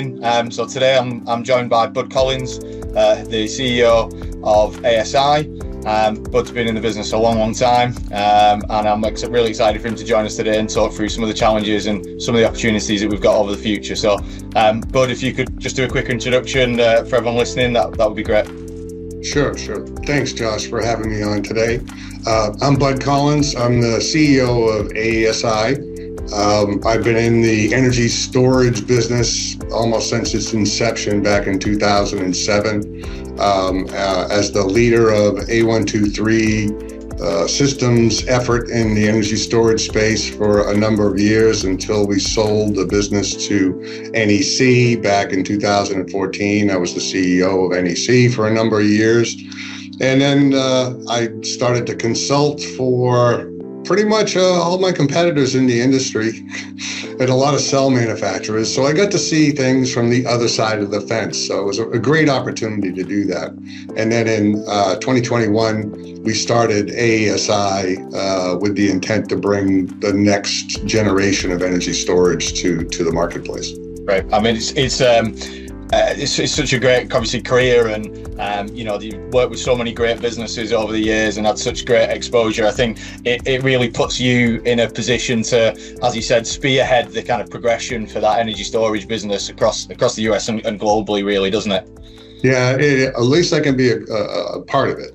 listening. So today I'm joined by Bud Collins, the CEO of AESI. Bud's been in the business a long time, and I'm really excited for him to join us today and talk through some of the challenges and some of the opportunities that we've got over the future. So, Bud, if you could just do a quick introduction for everyone listening, that would be great. Sure. Thanks, Josh, for having me on today. I'm Bud Collins. I'm the CEO of AESI. I've been in the energy storage business almost since its inception back in 2007 as the leader of A123 systems effort in the energy storage space for a number of years until we sold the business to NEC back in 2014. I was the CEO of NEC for a number of years. And then I started to consult for pretty much all my competitors in the industry and a lot of cell manufacturers. So I got to see things from the other side of the fence. So it was a great opportunity to do that. And then in 2021, we started AESI with the intent to bring the next generation of energy storage to the marketplace. Right. I mean, it's such a great, obviously, career, and you've worked with so many great businesses over the years and had such great exposure. I think it really puts you in a position to, as you said, spearhead the kind of progression for that energy storage business across the US and globally, really, doesn't it? Yeah, at least I can be a part of it.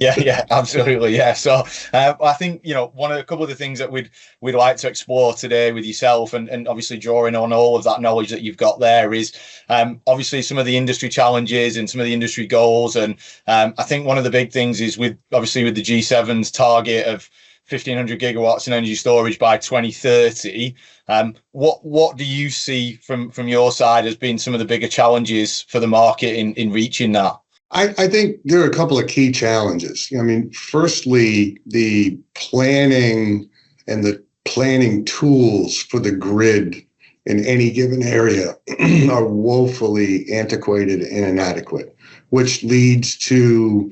Yeah, absolutely. Yeah. So I think, a couple of the things that we'd like to explore today with yourself and obviously drawing on all of that knowledge that you've got there is obviously some of the industry challenges and some of the industry goals. And I think one of the big things is with the G7's target of 1,500 gigawatts in energy storage by 2030. What do you see from your side as being some of the bigger challenges for the market in reaching that? I think there are a couple of key challenges. I mean, firstly, the planning and the planning tools for the grid in any given area are woefully antiquated and inadequate, which leads to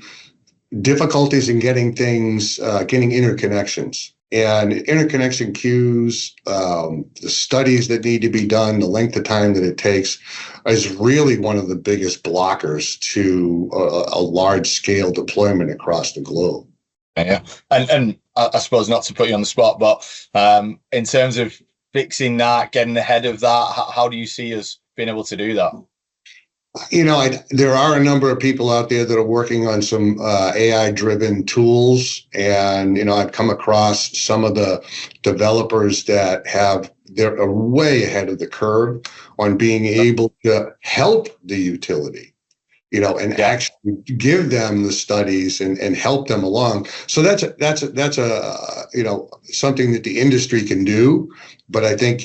difficulties in getting interconnections and interconnection queues, the studies that need to be done, the length of time that it takes is really one of the biggest blockers to a large scale deployment across the globe. Yeah. And I suppose, not to put you on the spot, but in terms of fixing that, getting ahead of that, how do you see us being able to do that? There are a number of people out there that are working on some AI-driven tools, and I've come across some of the developers that they're way ahead of the curve on being able to help the utility, and actually give them the studies and help them along. So that's something that the industry can do, but I think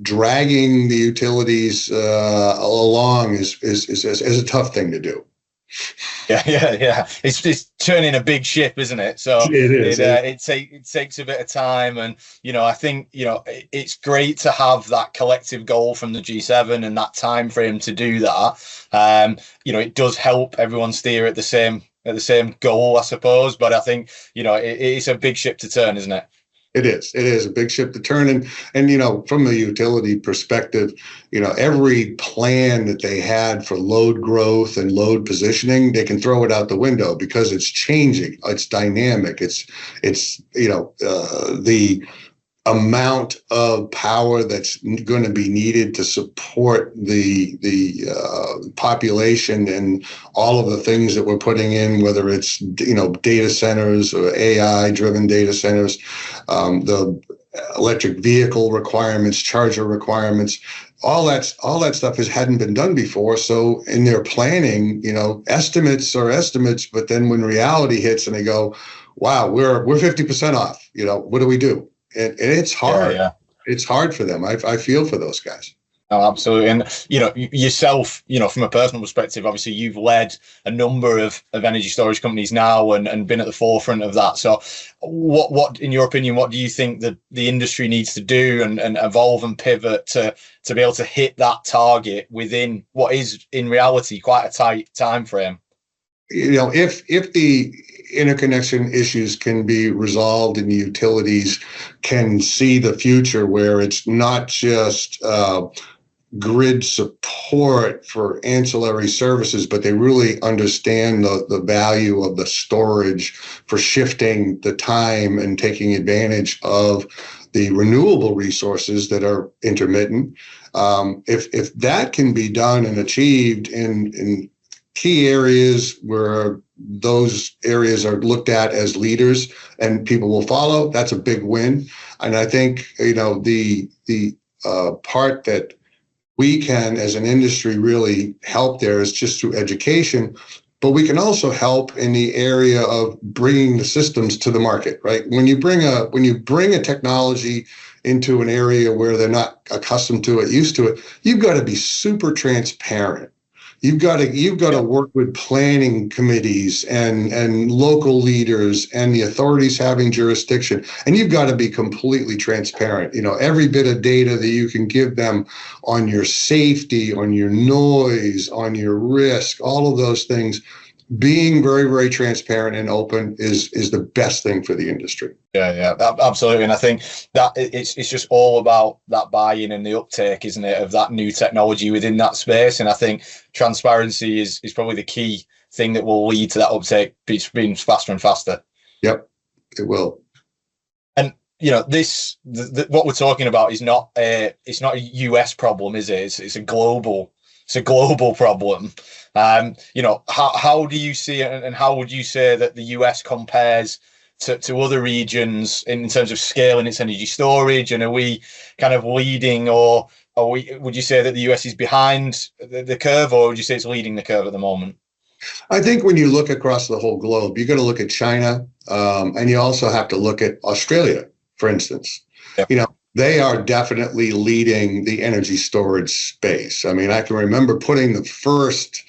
dragging the utilities along is a tough thing to do. Yeah. It's turning a big ship, isn't it? So it takes a bit of time, and I think it's great to have that collective goal from the G7 and that time frame to do that. It does help everyone steer at the same goal, I suppose. But I think it's a big ship to turn, isn't it? It is a big ship to turn. And from a utility perspective, every plan that they had for load growth and load positioning, they can throw it out the window because it's changing. It's dynamic. It's the amount of power that's going to be needed to support the population and all of the things that we're putting in, whether it's data centers or AI-driven data centers, the electric vehicle requirements, charger requirements, all that stuff hadn't been done before. So in their planning, estimates are estimates, but then when reality hits and they go, "Wow, we're 50% off," what do we do? And it's hard. Yeah. It's hard for them. I feel for those guys. Oh, absolutely. And, yourself, from a personal perspective, obviously you've led a number of energy storage companies now and been at the forefront of that. So what, in your opinion, what do you think that the industry needs to do and evolve and pivot to be able to hit that target within what is in reality quite a tight time frame? If the interconnection issues can be resolved and the utilities can see the future where it's not just grid support for ancillary services, but they really understand the value of the storage for shifting the time and taking advantage of the renewable resources that are intermittent. If that can be done and achieved in key areas where those areas are looked at as leaders and people will follow, that's a big win. And I think, the part that we can, as an industry, really help there is just through education, but we can also help in the area of bringing the systems to the market, right? When you bring a technology into an area where they're not accustomed to it, used to it, you've got to be super transparent. You've got to work with planning committees and local leaders and the authorities having jurisdiction. And you've got to be completely transparent. Every bit of data that you can give them on your safety, on your noise, on your risk, all of those things, being very, very transparent and open is the best thing for the industry. Yeah, absolutely. And I think that it's just all about that buy-in and the uptake, isn't it, of that new technology within that space. And I think transparency is probably the key thing that will lead to that uptake being faster and faster. Yep, it will. And what we're talking about is it's not a US problem, is it? It's a global problem. How do you see it, and how would you say that the US compares to other regions in terms of scaling its energy storage? And are we kind of leading, or would you say that the US is behind the curve, or would you say it's leading the curve at the moment? I think when you look across the whole globe, you got to look at China, and you also have to look at Australia, for instance. Yep. They are definitely leading the energy storage space. I mean, I can remember putting the first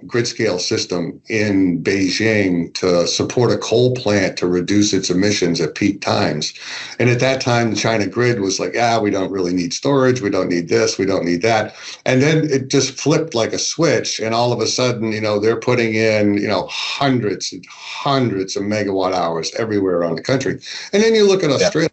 grid scale system in Beijing to support a coal plant to reduce its emissions at peak times. And at that time, the China grid was like, we don't really need storage. We don't need this. We don't need that. And then it just flipped like a switch. And all of a sudden, they're putting in, hundreds and hundreds of megawatt hours everywhere around the country. And then you look at Australia.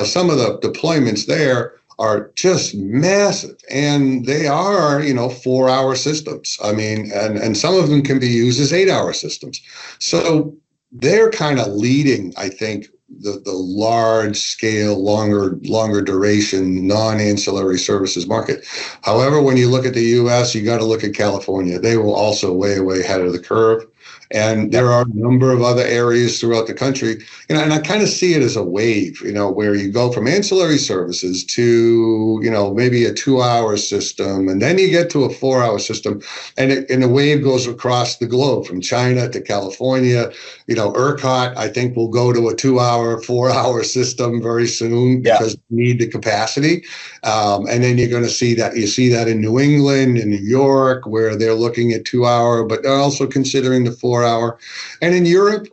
Some of the deployments there are just massive, and they are, 4-hour systems. I mean, and some of them can be used as 8-hour systems. So they're kind of leading, I think, the large scale, longer duration, non-ancillary services market. However, when you look at the US, you got to look at California. They will also way ahead of the curve. And there are a number of other areas throughout the country, and I kind of see it as a wave, where you go from ancillary services to, maybe a 2-hour system, and then you get to a 4-hour system, and the wave goes across the globe from China to California. ERCOT, I think, will go to a 2-hour, 4-hour system very soon because we need the capacity. And then you're going to see that. You see that in New England, in New York, where they're looking at 2-hour, but they're also considering the 4-hour. And in Europe,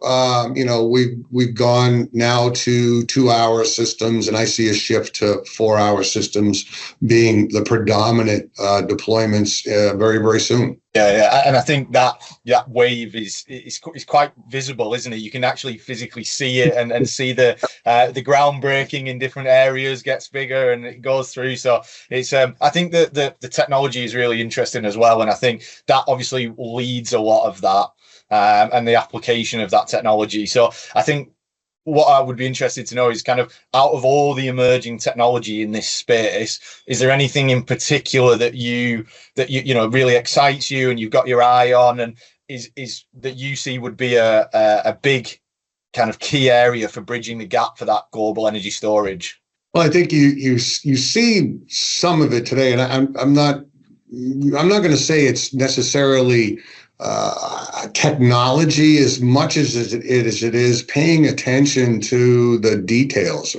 we've gone now to 2-hour systems, and I see a shift to 4-hour systems being the predominant deployments very, very soon. Yeah, and I think that wave is quite visible, isn't it? You can actually physically see it and see the ground breaking in different areas gets bigger and it goes through. So it's I think that the technology is really interesting as well, and I think that obviously leads a lot of that. And the application of that technology. So I think what I would be interested to know is kind of, out of all the emerging technology in this space, is there anything in particular that you really excites you and you've got your eye on, and is that you see would be a big kind of key area for bridging the gap for that global energy storage? Well, I think you see some of it today, and I'm not going to say it's necessarily technology as much as it is paying attention to the details.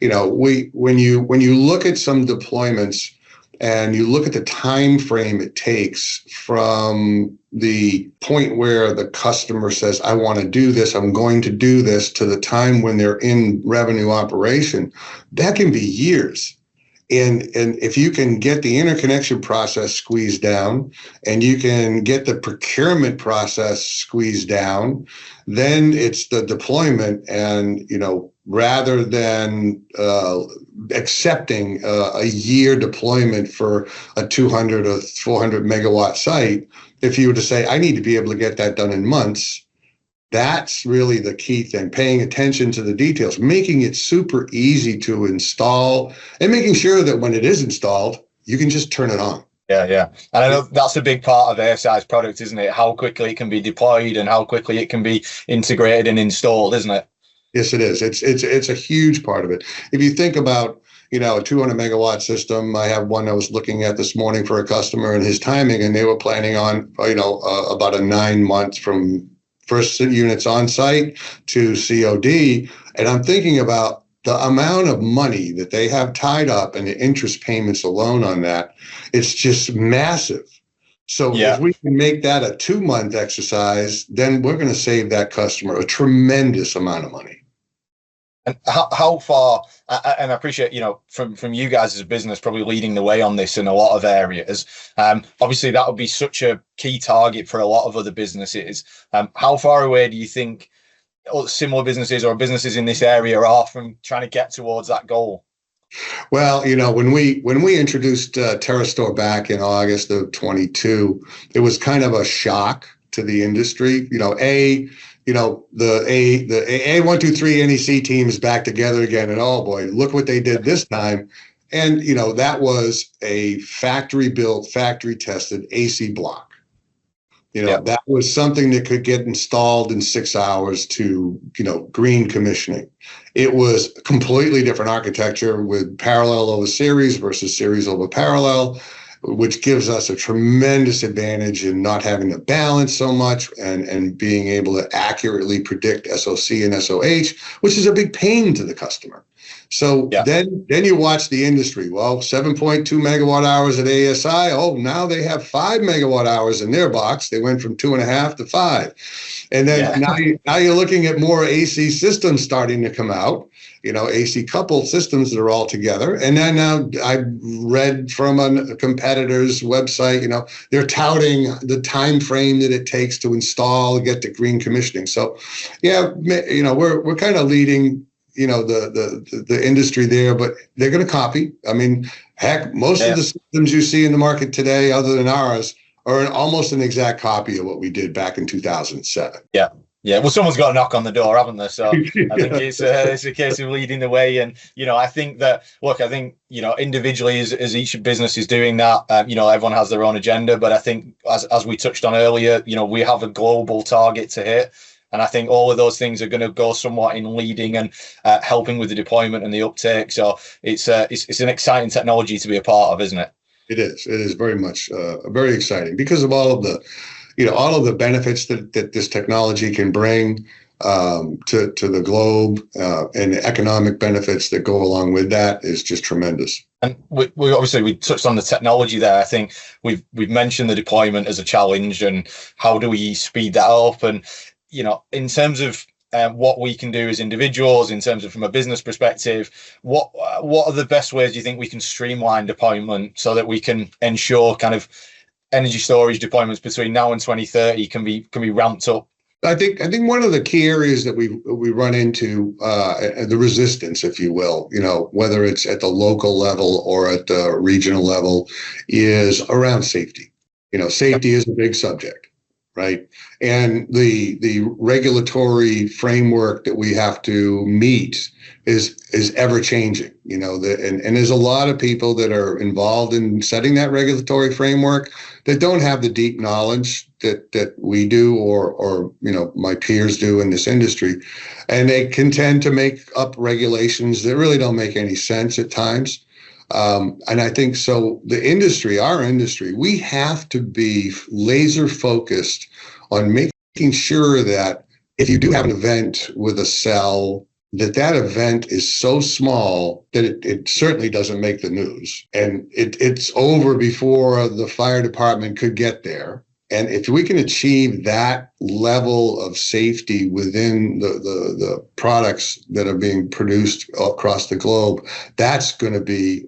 When you look at some deployments and you look at the time frame it takes from the point where the customer says, I want to do this, I'm going to do this, to the time when they're in revenue operation, that can be years. And if you can get the interconnection process squeezed down, and you can get the procurement process squeezed down, then it's the deployment. And, rather than accepting a year deployment for a 200 or 400 megawatt site. If you were to say, I need to be able to get that done in months, that's really the key thing, paying attention to the details, making it super easy to install, and making sure that when it is installed, you can just turn it on. Yeah. And I know that's a big part of AESI's product, isn't it? How quickly it can be deployed and how quickly it can be integrated and installed, isn't it? Yes, it is. It's a huge part of it. If you think about, a 200 megawatt system, I have one I was looking at this morning for a customer and his timing, and they were planning on, about a 9 months from first units on site to COD. And I'm thinking about the amount of money that they have tied up and the interest payments alone on that. It's just massive. So if we can make that a 2-month exercise, then we're going to save that customer a tremendous amount of money. And how far, and I appreciate, from you guys as a business probably leading the way on this in a lot of areas. Obviously, that would be such a key target for a lot of other businesses. How far away do you think similar businesses or businesses in this area are from trying to get towards that goal? Well, when we introduced TerraStore back in August of 22, it was kind of a shock to the industry. The A123 NEC team is back together again, and oh boy, look what they did this time. And that was a factory built, factory tested AC block. That was something that could get installed in 6 hours to, green commissioning. It was a completely different architecture with parallel over series versus series over parallel, which gives us a tremendous advantage in not having to balance so much and being able to accurately predict SOC and SOH, which is a big pain to the customer. So then you watch the industry. Well, 7.2 megawatt hours at AESI. Oh, now they have 5 megawatt hours in their box. They went from 2.5 to 5. And then now you're looking at more AC systems starting to come out, AC coupled systems that are all together. And then now I read from a competitor's website, they're touting the time frame that it takes to install, get to green commissioning. So, we're kind of leading the industry there, but they're going to copy. I mean, heck, most of the systems you see in the market today, other than ours, are almost an exact copy of what we did back in 2007. Yeah. Well, someone's got a knock on the door, haven't they? So I think it's a case of leading the way. And, I think that, individually as each business is doing that, everyone has their own agenda. But I think as we touched on earlier, we have a global target to hit. And I think all of those things are going to go somewhat in leading and helping with the deployment and the uptake. So it's an exciting technology to be a part of, isn't it? It is. It is very much very exciting because of all of the benefits that this technology can bring to the globe, and the economic benefits that go along with that is just tremendous. And we obviously touched on the technology there. I think we've mentioned the deployment as a challenge and how do we speed that up, and in terms of what we can do as individuals, in terms of from a business perspective, what are the best ways do you think we can streamline deployment so that we can ensure kind of energy storage deployments between now and 2030 can be ramped up? I think one of the key areas that we run into the resistance, if you will, whether it's at the local level or at the regional level, is around safety. Safety is a big subject. Right. And the regulatory framework that we have to meet is ever changing, and there's a lot of people that are involved in setting that regulatory framework that don't have the deep knowledge that we do or my peers do in this industry. And they can tend to make up regulations that really don't make any sense at times. And I think so our industry, we have to be laser focused on making sure that if you do have an event with a cell, that event is so small that it certainly doesn't make the news. And it's over before the fire department could get there. And if we can achieve that level of safety within the products that are being produced across the globe, that's going to be,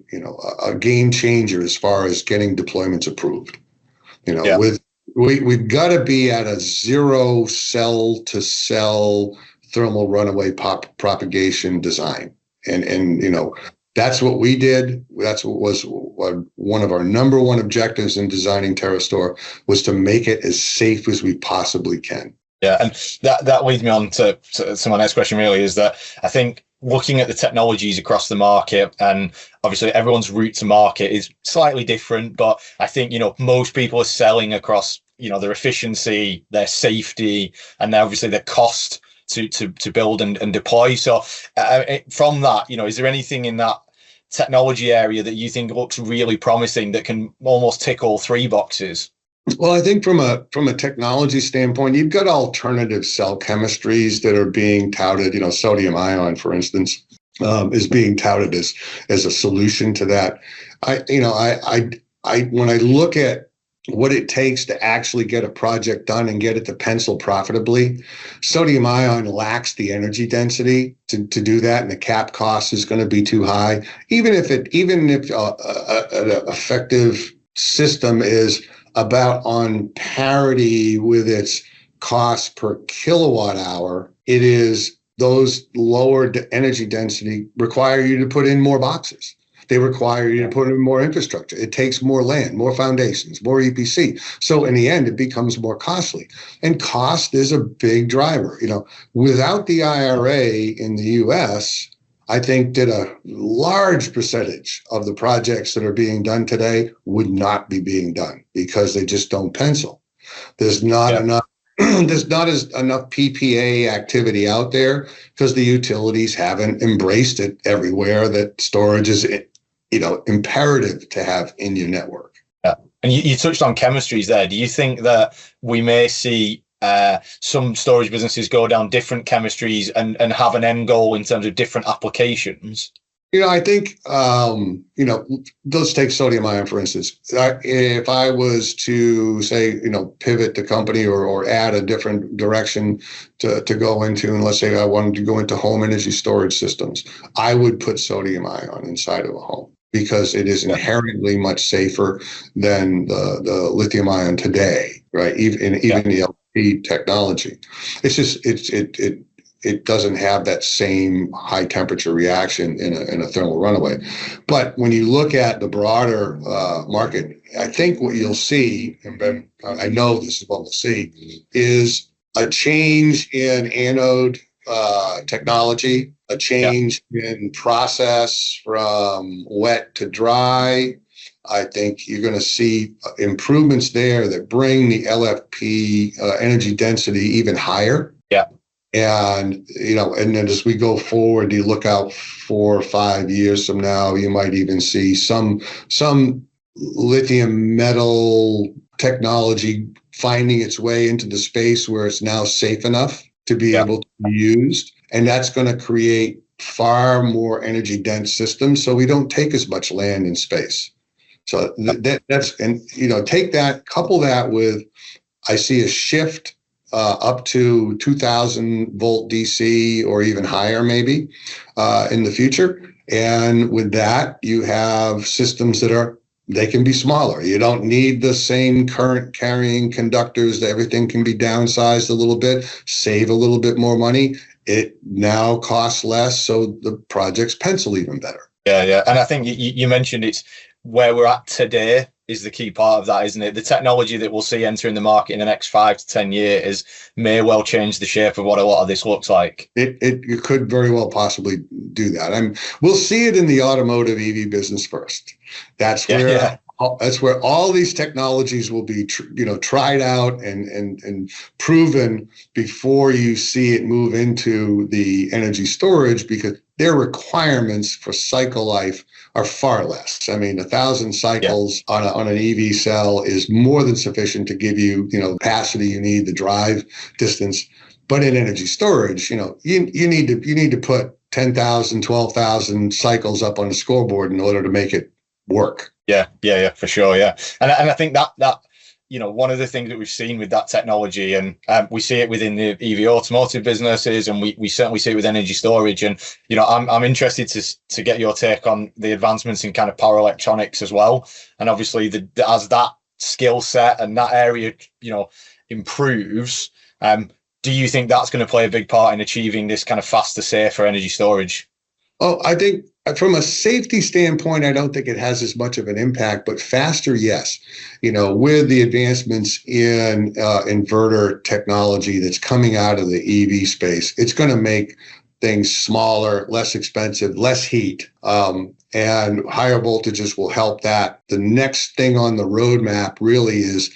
a game changer as far as getting deployments approved. We've got to be at a 0 cell to cell thermal runaway propagation design. And That's what we did. That's what was one of our number one objectives in designing TerraStore, was to make it as safe as we possibly can. Yeah, and that leads me on to my next question, really, is that I think looking at the technologies across the market, and obviously everyone's route to market is slightly different, but I think, most people are selling across, their efficiency, their safety, and obviously their cost to build and deploy. So from that, is there anything in that technology area that you think looks really promising that can almost tick all three boxes? Well, I think from a technology standpoint, you've got alternative cell chemistries that are being touted. Sodium ion, for instance, is being touted as a solution to that. When I look at what it takes to actually get a project done and get it to pencil profitably, sodium ion lacks the energy density to do that, and the cap cost is going to be too high. Even if an effective system is about on parity with its cost per kilowatt hour, it is those lower energy density require you to put in more boxes. They require you to put in more infrastructure. It takes more land, more foundations, more EPC. So in the end, it becomes more costly. And cost is a big driver. Without the IRA in the US, I think that a large percentage of the projects that are being done today would not be being done because they just don't pencil. There's not enough. There's not enough PPA activity out there because the utilities haven't embraced it everywhere that storage is, imperative to have in your network. Yeah. And you touched on chemistries there. Do you think that we may see some storage businesses go down different chemistries and have an end goal in terms of different applications? I think, let's take sodium ion, for instance. If I was to say, pivot the company or add a different direction to go into, and let's say I wanted to go into home energy storage systems, I would put sodium ion inside of a home because it is inherently much safer than the lithium ion today, right? Even the LFP technology. It's just, it doesn't have that same high temperature reaction in a thermal runaway. But when you look at the broader market, I think what you'll see, and I know this is what we'll see, is a change in anode technology, a change in process from wet to dry. I think you're going to see improvements there that bring the LFP energy density even higher. Yeah. And, and then as we go forward, you look out 4 or 5 years from now, you might even see some lithium metal technology finding its way into the space where it's now safe enough to be able to be used. And that's going to create far more energy dense systems. So we don't take as much land in space. So that's, and, take that, couple that with, I see a shift up to 2000 volt DC or even higher maybe in the future. And with that, you have systems they can be smaller. You don't need the same current carrying conductors. Everything can be downsized a little bit, save a little bit more money. It now costs less, so the projects pencil even better. Yeah. And I think you mentioned it's where we're at today is the key part of that, isn't it? The technology that we'll see entering the market in the next 5 to 10 years may well change the shape of what a lot of this looks like. It could very well possibly do that. We'll see it in the automotive EV business first. That's where that's where all these technologies will be tried out and proven before you see it move into the energy storage, because their requirements for cycle life are far less. 1,000 cycles on an EV cell is more than sufficient to give you, the capacity you need, the drive distance. But in energy storage, you need to put 10,000, 12,000 cycles up on the scoreboard in order to make it work. Yeah, for sure. Yeah. And I think that one of the things that we've seen with that technology, and we see it within the EV automotive businesses, and we certainly see it with energy storage. And, I'm interested to get your take on the advancements in kind of power electronics as well. And obviously as that skill set and that area, improves, do you think that's going to play a big part in achieving this kind of faster, safer energy storage? Oh, I think From a safety standpoint, I don't think it has as much of an impact, but faster, yes. With the advancements in inverter technology that's coming out of the EV space, it's going to make things smaller, less expensive, less heat, and higher voltages will help that. The next thing on the roadmap really is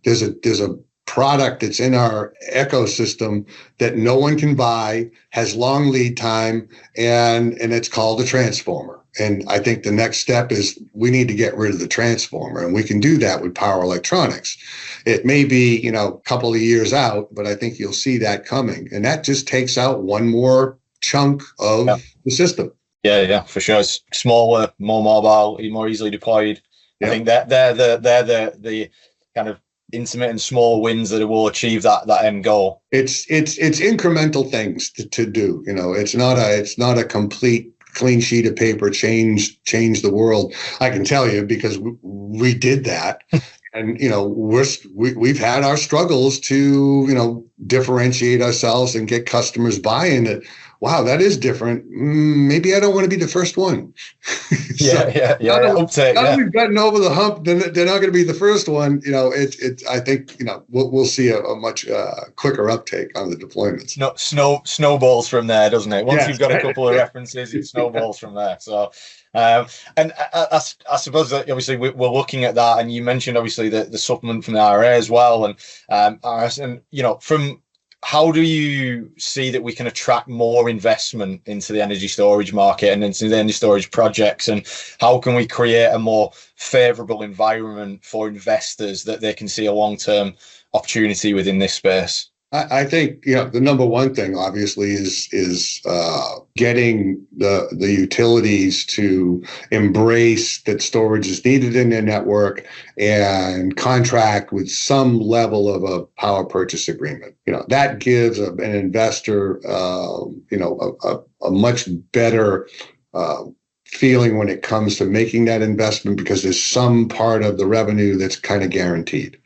there's a product that's in our ecosystem that no one can buy, has long lead time, and it's called a transformer. And I think the next step is we need to get rid of the transformer, and we can do that with power electronics. It may be, a couple of years out, but I think you'll see that coming. And that just takes out one more chunk of the system. Yeah, for sure. It's smaller, more mobile, more easily deployed. I think that they're the kind of intimate and small wins that will achieve that end goal. It's incremental things to do. It's not a complete clean sheet of paper change the world. I can tell you because we did that. And we've had our struggles to differentiate ourselves and get customers buy-in that, wow, that is different. Maybe I don't want to be the first one. Yeah. Now that we've gotten over the hump, they're not going to be the first one. I think we'll see a much quicker uptake on the deployments. Snowballs from there, doesn't it? Once you've got a couple of references, it snowballs from there. So. And I suppose that obviously we're looking at that, and you mentioned obviously the supplement from the IRA as well, and from how do you see that we can attract more investment into the energy storage market and into the energy storage projects, and how can we create a more favorable environment for investors that they can see a long-term opportunity within this space? I think the number one thing obviously is getting the utilities to embrace that storage is needed in their network and contract with some level of a power purchase agreement. That gives an investor a much better feeling when it comes to making that investment, because there's some part of the revenue that's kind of guaranteed.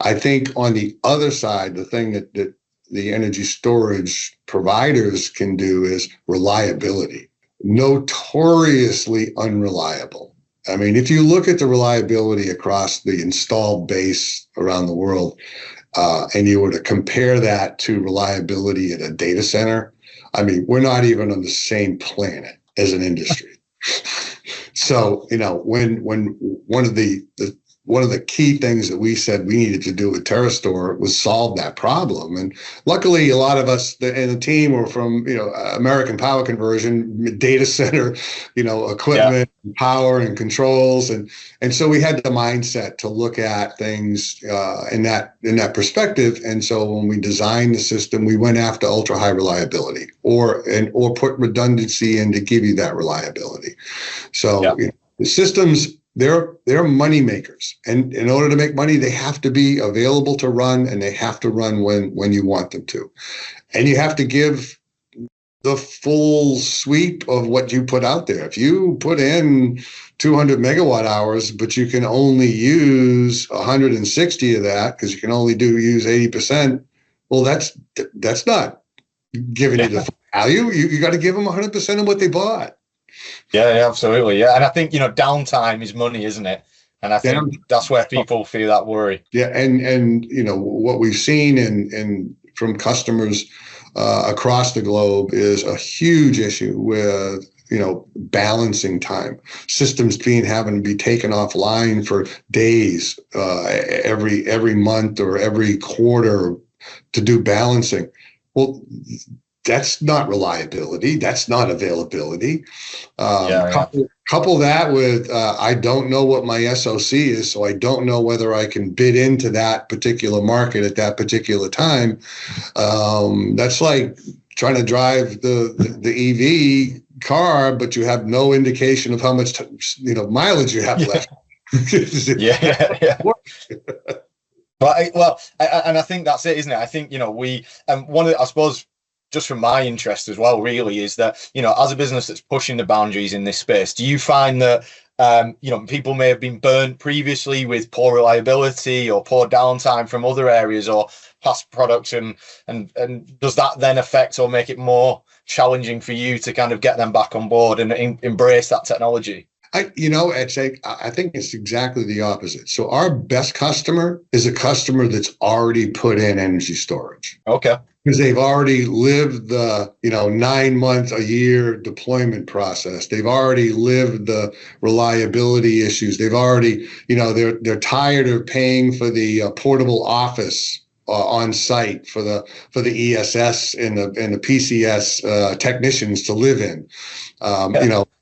I think on the other side, the thing that the energy storage providers can do is reliability. Notoriously unreliable. I mean, if you look at the reliability across the installed base around the world, and you were to compare that to reliability at a data center, I mean, we're not even on the same planet as an industry. So, when one of the key things that we said we needed to do with TerraStore was solve that problem. And luckily, a lot of us in the team were from, American Power Conversion, data center, equipment, power and controls. And so we had the mindset to look at things in that perspective. And so when we designed the system, we went after ultra high reliability or put redundancy in to give you that reliability. So the systems, they're money makers, and in order to make money, they have to be available to run, and they have to run when you want them to, and you have to give the full sweep of what you put out there. If you put in 200 megawatt hours, but you can only use 160 of that because you can only use 80%, well, that's not giving you the value. You got to give them 100% of what they bought. Yeah, absolutely. Yeah. And I think, downtime is money, isn't it? And I think that's where people feel that worry. Yeah. And what we've seen in from customers across the globe is a huge issue with, balancing time. Systems having to be taken offline for days every month or every quarter to do balancing. Well, that's not reliability. That's not availability. Couple that with I don't know what my SOC is, so I don't know whether I can bid into that particular market at that particular time. That's like trying to drive the EV car, but you have no indication of how much mileage you have left. Yeah. But I think that's it, isn't it? I think I suppose, just from my interest as well, really, is that, as a business that's pushing the boundaries in this space, do you find that People may have been burnt previously with poor reliability or poor downtime from other areas or past products, and does that then affect or make it more challenging for you to kind of get them back on board and embrace that technology? I think it's exactly the opposite. So our best customer is a customer that's already put in energy storage. Okay. Because they've already lived the 9 month, a year deployment process. They've already lived the reliability issues. They've already, they're tired of paying for the portable office on site for the ESS and the PCS technicians to live in.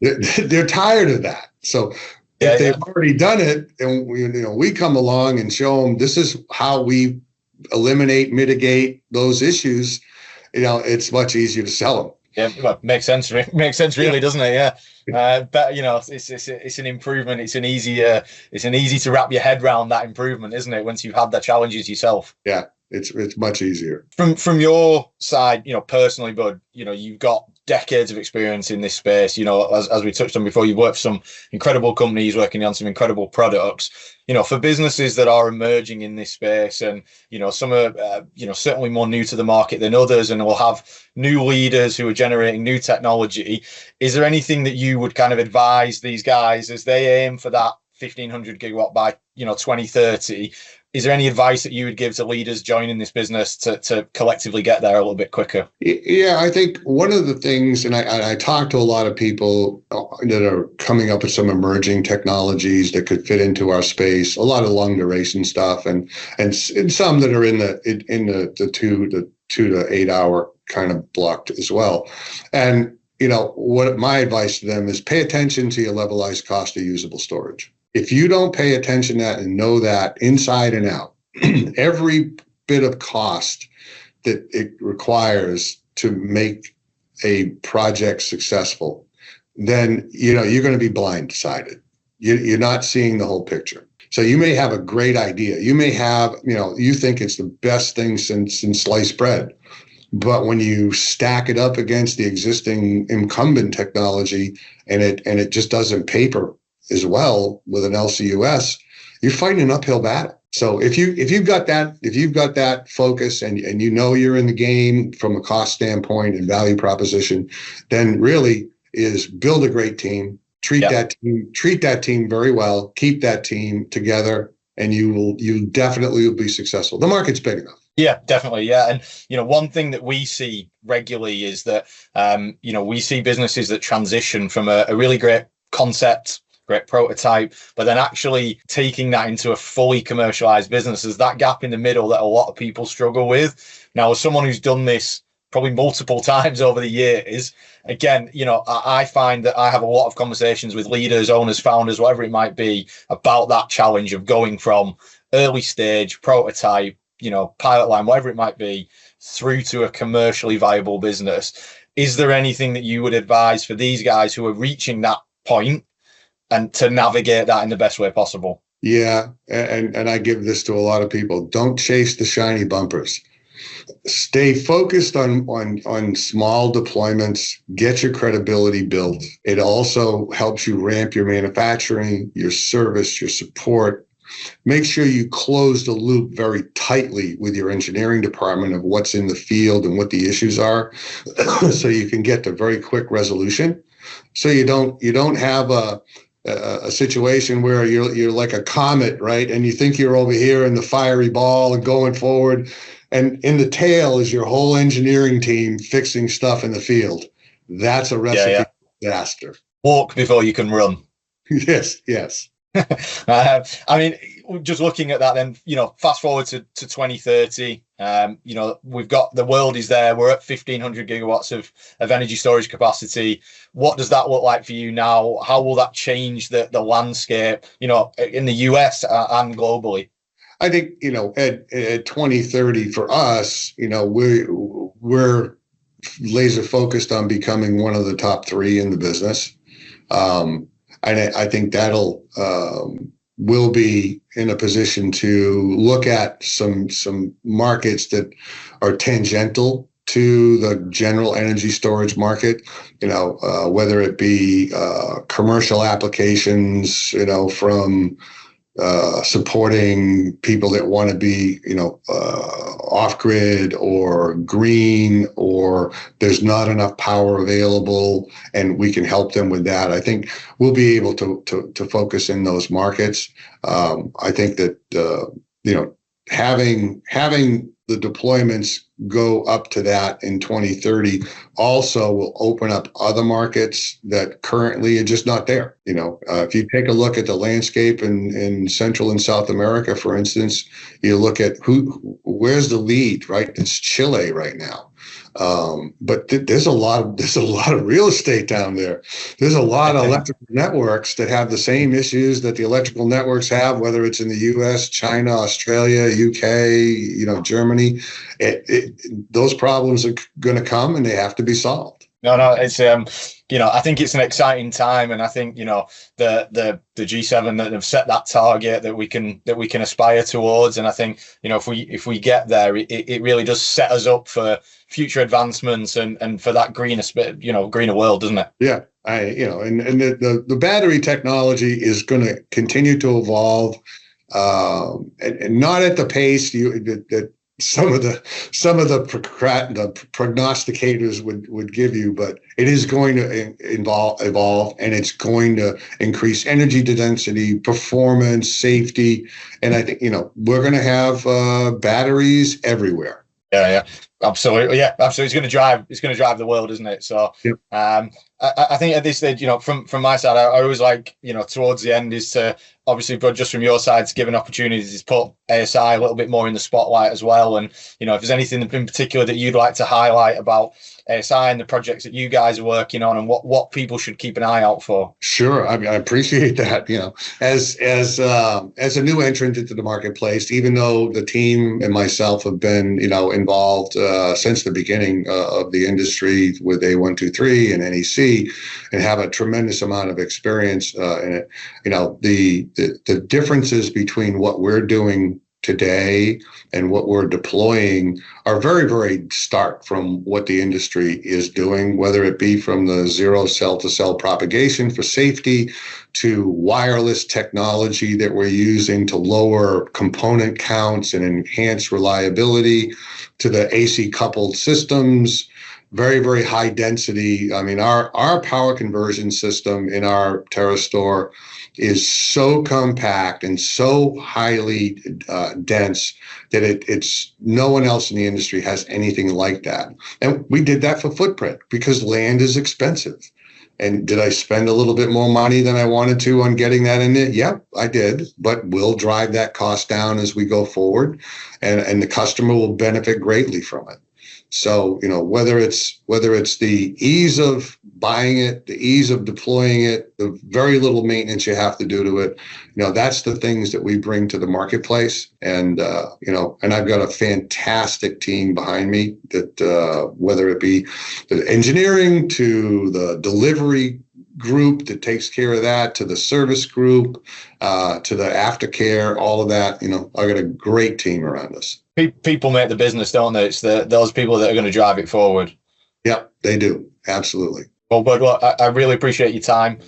They're tired of that. So if they've already done it, and we come along and show them this is how we eliminate, mitigate those issues, it's much easier to sell them. Yeah, well, makes sense. Makes sense, really, doesn't it? Yeah. But it's an improvement. It's an easy to wrap your head around that improvement, isn't it? Once you've had the challenges yourself. Yeah, it's much easier. From your side, personally, Bud, you've got decades of experience in this space. As we touched on before, you've worked for some incredible companies working on some incredible products. For businesses that are emerging in this space, and some are certainly more new to the market than others, and will have new leaders who are generating new technology. Is there anything that you would kind of advise these guys as they aim for that 1,500 gigawatt by 2030? Is there any advice that you would give to leaders joining this business to collectively get there a little bit quicker? Yeah, I think one of the things, and I talk to a lot of people that are coming up with some emerging technologies that could fit into our space, a lot of long duration stuff, and some that are in the 2 to 8 hour kind of block as well. And what my advice to them is pay attention to your levelized cost of usable storage. If you don't pay attention to that and know that inside and out, every bit of cost that it requires to make a project successful, then you're going to be blindsided. You're not seeing the whole picture. So you may have a great idea. You may have, you think it's the best thing since sliced bread. But when you stack it up against the existing incumbent technology and it just doesn't paper as well with an LCUS, you're fighting an uphill battle. So if you've got that focus and you're in the game from a cost standpoint and value proposition, then really is build a great team, treat that team very well, keep that team together, and you definitely will be successful. The market's big enough. Yeah, definitely. Yeah. And, one thing that we see regularly is that, we see businesses that transition from a really great concept, great prototype, but then actually taking that into a fully commercialized business. There's that gap in the middle that a lot of people struggle with. Now, as someone who's done this probably multiple times over the years, again, I find that I have a lot of conversations with leaders, owners, founders, whatever it might be, about that challenge of going from early stage prototype, pilot line, whatever it might be, through to a commercially viable business. Is there anything that you would advise for these guys who are reaching that point and to navigate that in the best way possible? Yeah, and I give this to a lot of people. Don't chase the shiny bumpers. Stay focused on small deployments. Get your credibility built. It also helps you ramp your manufacturing, your service, your support. Make sure you close the loop very tightly with your engineering department of what's in the field and what the issues are, so you can get to very quick resolution. So you don't have a situation where you're like a comet, right? And you think you're over here in the fiery ball and going forward, and in the tail is your whole engineering team fixing stuff in the field. That's a recipe for disaster. Walk before you can run. Yes. I mean, just looking at that, then, fast forward to 2030, we've got, the world is there. We're at 1,500 gigawatts of energy storage capacity. What does that look like for you now? How will that change the landscape, in the US and globally? I think, at 2030 for us, we're laser focused on becoming one of the top 3 in the business. And I think we'll be in a position to look at some markets that are tangential to the general energy storage market, whether it be commercial applications, from supporting people that want to be, off-grid or green, or there's not enough power available, and we can help them with that. I think we'll be able to focus in those markets. I think that having the deployments go up to that in 2030 also will open up other markets that currently are just not there. If you take a look at the landscape in Central and South America, for instance, you look at where's the lead, right? It's Chile right now. But there's a lot of real estate down there. There's a lot of electrical networks that have the same issues that the electrical networks have, whether it's in the U.S., China, Australia, UK, Germany. Those problems are going to come, and they have to be solved. No, it's I think it's an exciting time, and I think the G7 that have set that target that we can aspire towards, and I think if we get there, it really does set us up for future advancements and for that greener world, doesn't it? Yeah, and the battery technology is going to continue to evolve, and not at the pace that some of the prognosticators would give you, but it is going to evolve, and it's going to increase energy density, performance, safety, and I think we're going to have batteries everywhere. Yeah, absolutely. Yeah, absolutely. It's going to drive the world, isn't it? So, yep. I think at this stage, from my side, I always like, towards the end is to obviously, but just from your side, to give an opportunity to put AESI a little bit more in the spotlight as well. And, if there's anything in particular that you'd like to highlight about AESI and the projects that you guys are working on, and what people should keep an eye out for. Sure. I appreciate that. As a new entrant into the marketplace, even though the team and myself have been, involved since the beginning of the industry with A123 and NEC, and have a tremendous amount of experience in it, the differences between what we're doing today and what we're deploying are very, very stark from what the industry is doing, whether it be from the zero cell to cell propagation for safety, to wireless technology that we're using to lower component counts and enhance reliability, to the AC coupled systems, very, very high density. I mean, our power conversion system in our TerraStore is so compact and so highly dense that it's no one else in the industry has anything like that. And we did that for footprint because land is expensive. And did I spend a little bit more money than I wanted to on getting that in there? Yep, I did. But we'll drive that cost down as we go forward, and the customer will benefit greatly from it. So, whether it's the ease of buying it, the ease of deploying it, the very little maintenance you have to do to it, that's the things that we bring to the marketplace. And, and I've got a fantastic team behind me that, whether it be the engineering to the delivery group that takes care of that, to the service group, to the aftercare, all of that, I got a great team around us. People make the business, don't they? It's those people that are going to drive it forward. Yep, they do. Absolutely. Well, Bud, I really appreciate your time.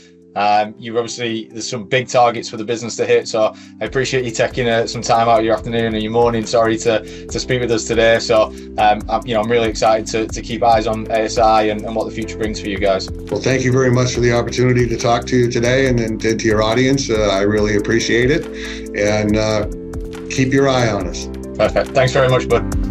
You obviously, there's some big targets for the business to hit, so I appreciate you taking some time out of your afternoon and your morning, to speak with us today. So, I'm really excited to keep eyes on AESI and what the future brings for you guys. Well, thank you very much for the opportunity to talk to you today and to your audience. I really appreciate it, and keep your eye on us. Perfect. Thanks very much, Bud.